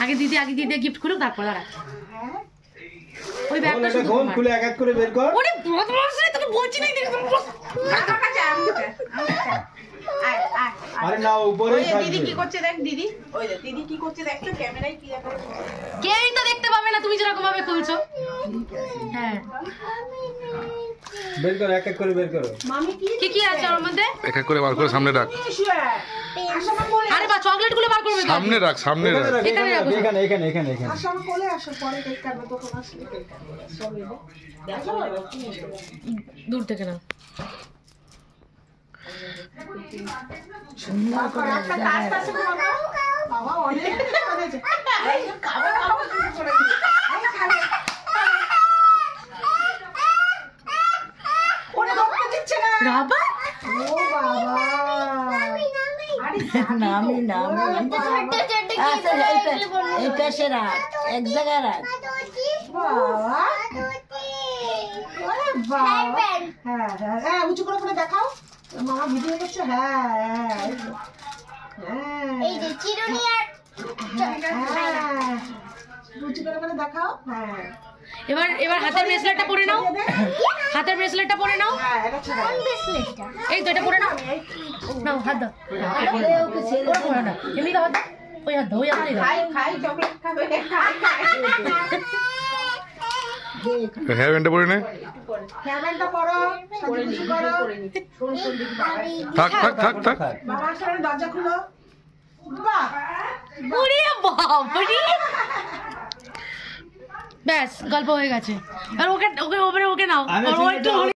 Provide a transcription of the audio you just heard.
আগে দিদি গিফট খুলুক, তারপর দাঁড়া। ওই ব্যাগটা শুধু খুলে এক এক করে বের কর। ওরে বদমাশ রে, তোকে বলছি না দেখ। আরে না, উপরেই থাকবে। দিদি কি করছে দেখ, দিদি ওই দেখ, দিদি কি করছে দেখ তো, ক্যামেরায় কি দেখা যাচ্ছে। কেউই তো দেখতে পাবে না তুমি যেরকম ভাবে খুলছো। হ্যাঁ বের করো, এক এক করে বের করো। মামি কি কি আছে ওর মধ্যে? এক এক করে বার করে সামনে রাখ। আরে বা চকলেট গুলো বার করবে তো। সামনে রাখ, সামনে রাখ। এখানে রাখো। এখানে আসো আমার কোলে আসো, পরে কেক কাটবো, তখন আসলে কেক কাটবো। সব এলো দেখো দূর থেকে না। একটা কাজ আছে বাবা, অনেক করেছে। এই খাবে করে দিই। এই খাবে ওরে ধরতে দিচ্ছে না বাবা ও বাবা। নামি এই পেশে রাখ, এক জায়গায় রাখ। বাবা বাবা, হ্যাঁ হ্যাঁ হ্যাঁ, উঁচু করে দেখাও, মামা ভিডিও করছে। হ্যাঁ হ্যাঁ এই যে চিরুনি আর হ্যাঁ, উঁচু করে দেখাও। হ্যাঁ এবার হাতের ব্রেসলেটটা পরে নাও, হাতের ব্রেসলেটটা পরে নাও। হ্যাঁ, এটা ছাড়া ব্রেসলেটটা এই তো এটা পরে নাও, নাও হাত দাও, ওরা পরে নাও, এমনি দাও হাত দাও, ওই হাত দাও, ওই হাত দাও। খাই চকলেট খাবে, খাই হেয়ার ব্যান্ডটা পরে নে। হ্যাঁ পড়ো, সাজুগুজু করো। শোন দেখি থাক। বাবা আসলে দরজা খুলো। বাহ, ওরে বাবারে, ব্যাস গল্প হয়ে গেছে। আর ওকে নাও, আমি আর ও একটু